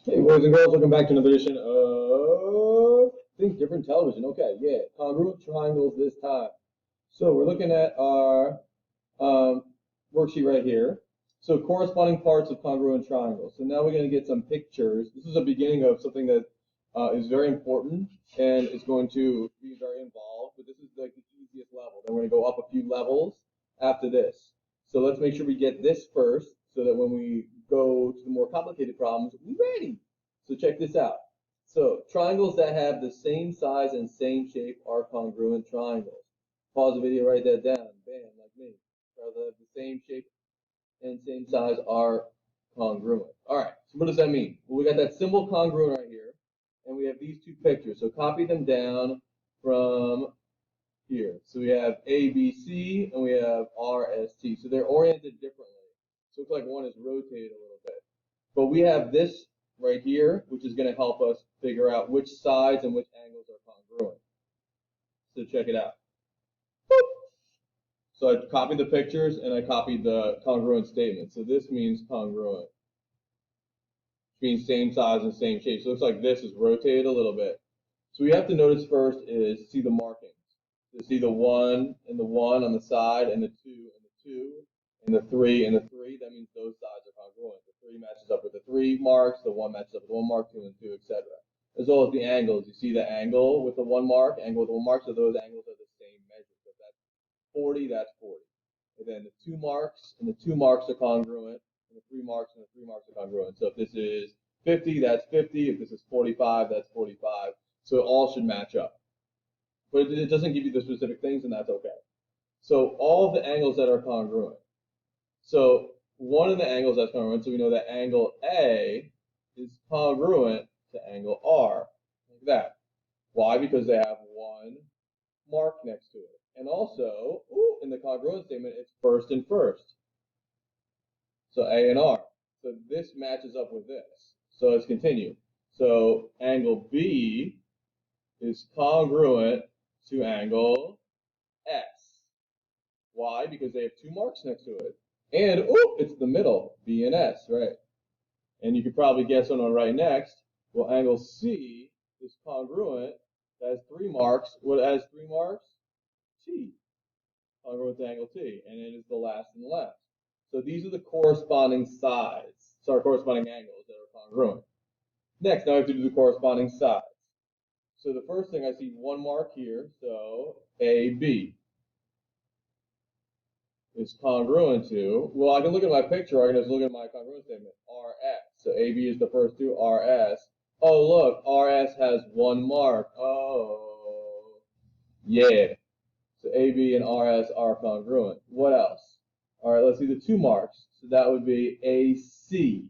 Hey, boys and girls, welcome back to another edition of Think Different Television. Okay, yeah, congruent triangles this time. So we're looking at our um, worksheet right here. So corresponding parts of congruent triangles. So now we're going to get some pictures. This is a beginning of something that is very important and is going to be very involved, but this is like the easiest level. Then we're going to go up a few levels after this. So let's make sure we get this first so that when we go to the more complicated problems, we're ready. So check this out. So triangles that have the same size and same shape are congruent triangles. Pause the video, write that down. Bam, like me. Triangles that have the same shape and same size are congruent. All right, so what does that mean? Well, we got that symbol congruent right here, and we have these two pictures. So copy them down from here. So we have ABC and we have RST. So they're oriented differently. So it looks like one is rotated a little bit. But we have this right here, which is going to help us figure out which sides and which angles are congruent. So check it out. So I copied the pictures and I copied the congruent statement. So this means congruent, which means same size and same shape. So it looks like this is rotated a little bit. So we have to notice first is see the markings. So see the 1 and the 1 on the side and the 2 and the 2 and the 3 and the 3. That means those sides are congruent. The 3 matches up with the 3 marks, the 1 matches up with the 1 mark, 2 and 2, etc. As well as the angles. You see the angle with the 1 mark, angle with the 1 mark, so those angles are the same measure. So if that's 40, that's 40. And then the 2 marks and the 2 marks are congruent, and the 3 marks and the 3 marks are congruent. So if this is 50, that's 50. If this is 45, that's 45. So it all should match up. But it doesn't give you the specific things, and that's okay. So all of the angles that are congruent. So one of the angles that's congruent, so we know that angle A is congruent to angle R, like that. Why? Because they have 1 mark next to it. And also, in the congruent statement, it's first and first. So A and R. So this matches up with this. So let's continue. So angle B is congruent to angle S. Why? Because they have 2 marks next to it. And, it's the middle, B and S, right? And you could probably guess what I'm right next. Well, angle C is congruent. That has 3 marks. What has 3 marks? T. Congruent to angle T. And it is the last and the last. So these are the corresponding sides. Sorry, corresponding angles that are congruent. Next, now I have to do the corresponding sides. So the first thing I see 1 mark here. So AB is congruent to, well, I can look at my picture, or I can just look at my congruent statement, RS. So AB is the first two, RS. Oh, look, RS has 1 mark. Oh, yeah. So AB and RS are congruent. What else? All right, let's see the 2 marks. So that would be AC,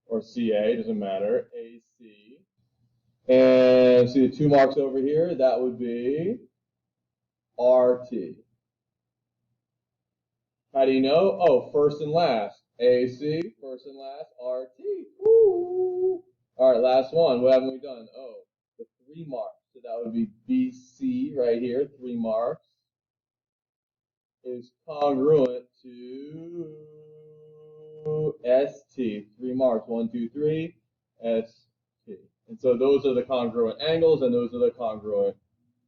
or CA, doesn't matter, AC. And see the 2 marks over here, that would be RT. How do you know? Oh, first and last. AC, first and last. RT. Woo. All right, last one. What haven't we done? Oh, the 3 marks. So that would be BC right here. 3 marks is congruent to ST. 3 marks. 1, 2, 3. ST. And so those are the congruent angles, and those are the congruent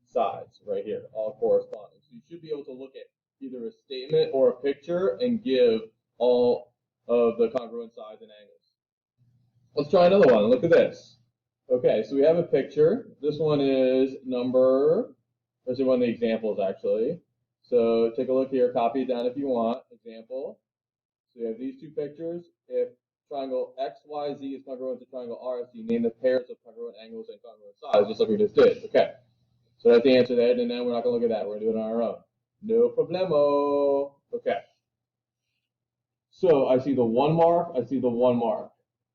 sides right here, all corresponding. So you should be able to look at either a statement or a picture and give all of the congruent sides and angles. Let's try another one. Look at this. Okay, so we have a picture. This one is number, let's see one of the examples actually. So take a look here, copy it down if you want. Example. So you have these 2 pictures. If triangle XYZ is congruent to triangle RST, name the pairs of congruent angles and congruent sides, just like we just did. Okay. So that's the answer there, and then we're not going to look at that. We're going to do it on our own. No problemo. Okay. So I see the 1 mark. I see the 1 mark.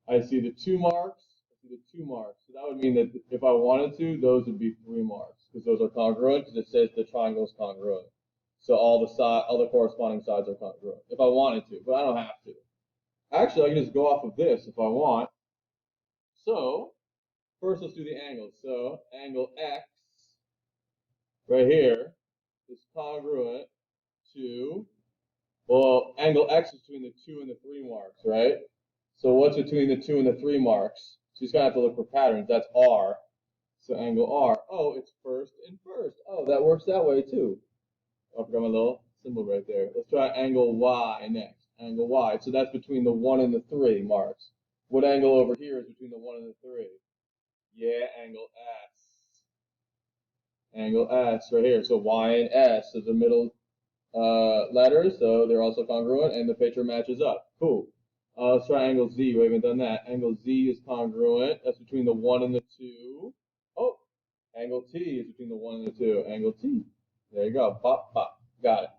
I see the 2 marks. I see the 2 marks. So that would mean that if I wanted to, those would be 3 marks because those are congruent because it says the triangle is congruent. So all the corresponding sides are congruent if I wanted to, but I don't have to. Actually, I can just go off of this if I want. So first, let's do the angles. So angle X right here is congruent to, well, angle X is between the 2 and the 3 marks, right? So what's between the 2 and the 3 marks? So he's going to have to look for patterns. That's R. So angle R. Oh, it's first and first. Oh, that works that way too. I forgot my little symbol right there. Let's try angle Y next. Angle Y. So that's between the 1 and the 3 marks. What angle over here is between the 1 and the 3? Yeah, angle S. Angle S right here. So Y and S is the middle letters, so they're also congruent, and the picture matches up. Cool. Let's try angle Z. We haven't done that. Angle Z is congruent. That's between the 1 and the 2. Oh, angle T is between the 1 and the 2. Angle T. There you go. Pop, pop. Got it.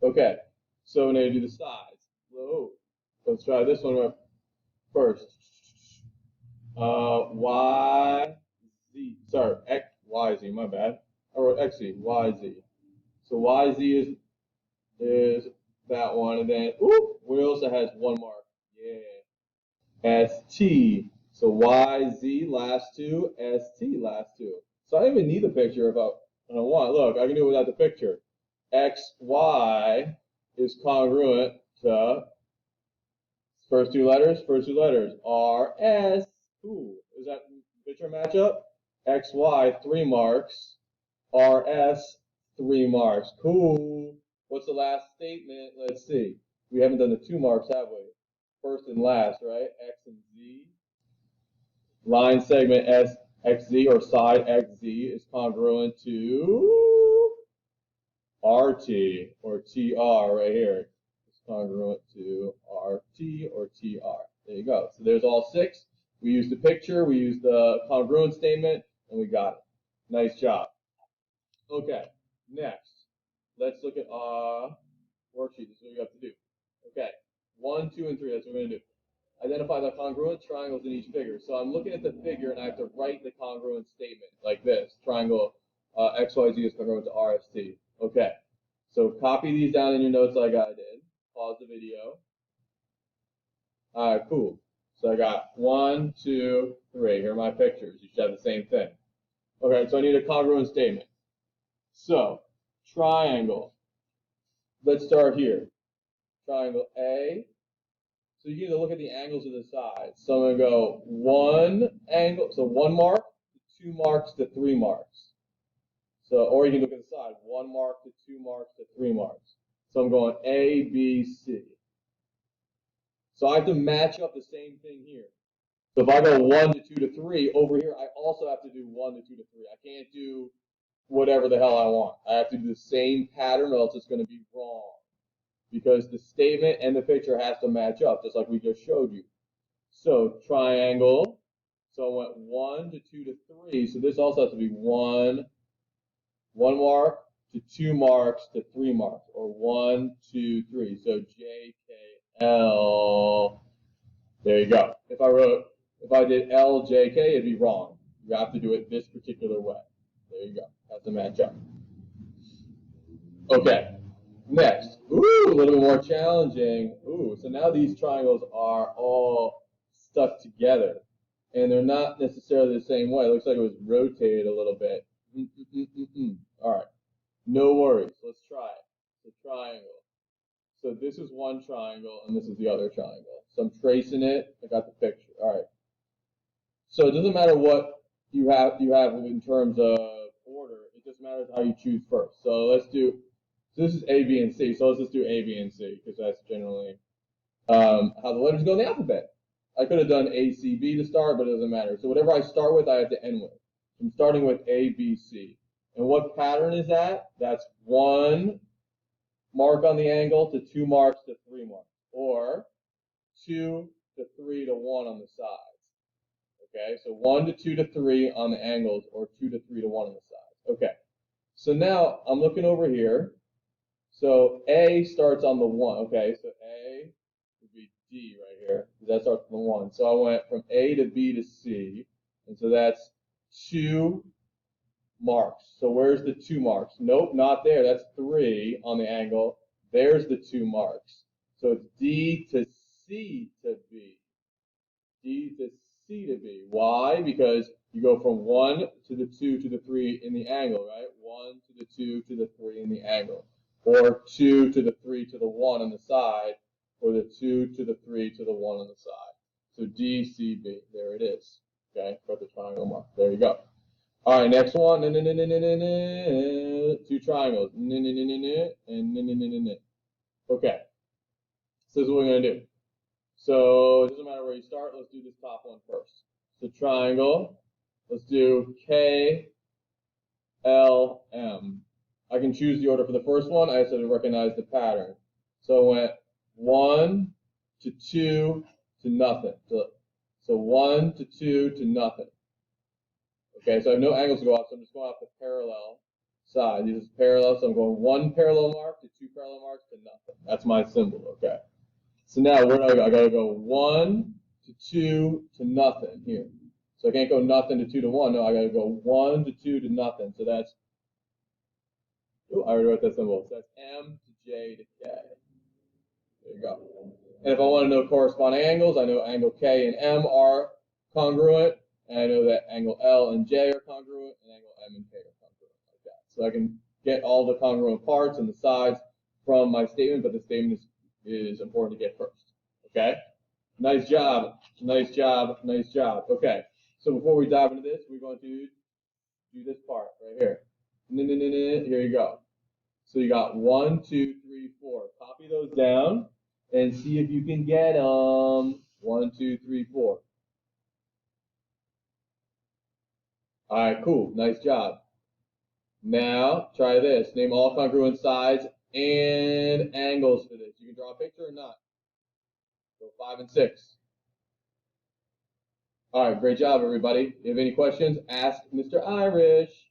Okay. So now you do the sides. Whoa. Let's try this one first. Y, Z. Sorry, X, Y, Z. My bad. I wrote X, Z. Y, Z. So Y, Z is that one, and then we also has one mark. Yeah. ST. So YZ last two, ST last two. So I don't even need the picture if I don't want. Look, I can do it without the picture. XY is congruent to first two letters, RS. Ooh, is that picture matchup? XY 3 marks, RS 3 marks. Cool. What's the last statement? Let's see. We haven't done the 2 marks, have we? First and last, right? X and Z. Line segment XZ or side XZ is congruent to RT or TR right here. It's congruent to RT or TR. There you go. So there's all 6. We used the picture, we used the congruent statement, and we got it. Nice job. Okay, next, let's look at worksheet. This is what you have to do. Okay, 1, 2, and 3. That's what we're going to do. Identify the congruent triangles in each figure. So I'm looking at the figure, and I have to write the congruent statement like this. Triangle XYZ is congruent to RST. Okay, so copy these down in your notes like I did. Pause the video. All right, cool. So I got 1, 2, 3. Here are my pictures. You should have the same thing. Okay, so I need a congruent statement. So, triangle. Let's start here. Triangle A. So you need to look at the angles of the sides. So I'm going to go 1 angle, so 1 mark, to 2 marks, to 3 marks. So, or you can look at the side, 1 mark to 2 marks to 3 marks. So I'm going A, B, C. So I have to match up the same thing here. So if I go 1 to 2 to 3, over here I also have to do 1 to 2 to 3. I can't do whatever the hell I want. I have to do the same pattern or else it's going to be wrong. Because the statement and the picture has to match up, just like we just showed you. So triangle. So I went 1 to 2 to 3. So this also has to be 1 mark to 2 marks to 3 marks, or 1, 2, 3. So J, K, L. There you go. If I did L, J, K, it'd be wrong. You have to do it this particular way. There you go. Has to match up. Okay. Next. Ooh, a little bit more challenging. Ooh, so now these triangles are all stuck together. And they're not necessarily the same way. It looks like it was rotated a little bit. All right. No worries. Let's try it. The triangle. So this is one triangle, and this is the other triangle. So I'm tracing it. I got the picture. All right. So it doesn't matter what you have in terms of order. It just matters how you choose first. So let's do. So this is A, B, and C. So let's just do A, B, and C because that's generally how the letters go in the alphabet. I could have done A, C, B to start, but it doesn't matter. So whatever I start with, I have to end with. I'm starting with A, B, C. And what pattern is that? That's 1 mark on the angle to 2 marks to 3 marks, or 2 to 3 to 1 on the sides. Okay, so 1 to 2 to 3 on the angles, or 2 to 3 to 1 on the sides. Okay, so now I'm looking over here. So A starts on the 1. Okay, so A would be D right here, because that starts on the 1. So I went from A to B to C, and so that's 2 marks. So where's the 2 marks? Nope, not there. That's 3 on the angle. There's the 2 marks. So it's D to C to B. D to C to B. Why? Because you go from 1 to the 2 to the 3 in the angle, right? 1 to the 2 to the 3 in the angle. Or 2 to the 3 to the 1 on the side, or the 2 to the 3 to the 1 on the side. So DCB, there it is. Okay, got the triangle mark. There you go. All right, next one. Two triangles. And okay, so this is what we're going to do. So it doesn't matter where you start. Let's do this top one first. So triangle. Let's do KLM. I can choose the order for the first one. I just have to recognize the pattern. So I went 1 to 2 to nothing. So 1 to 2 to nothing. Okay, so I have no angles to go off, so I'm just going off the parallel side. These is parallel, so I'm going 1 parallel mark to 2 parallel marks to nothing. That's my symbol, okay? So now where do I go? I gotta go 1 to 2 to nothing here. So I can't go nothing to 2 to 1. No, I gotta go 1 to 2 to nothing. So that's, oh, I already wrote that symbol. So that's M to J to K. There you go. And if I want to know corresponding angles, I know angle K and M are congruent, and I know that angle L and J are congruent, and angle M and K are congruent, like that. So I can get all the congruent parts and the sides from my statement, but the statement is important to get first. Okay? Nice job. Nice job. Nice job. Okay. So before we dive into this, we're going to do this part right here. Here you go. So you got 1, 2, 3, 4. Copy those down and see if you can get them. 1, 2, 3, 4. All right, cool. Nice job. Now try this. Name all congruent sides and angles for this. You can draw a picture or not. So 5 and 6. All right, great job, everybody. If you have any questions, ask Mr. Irish.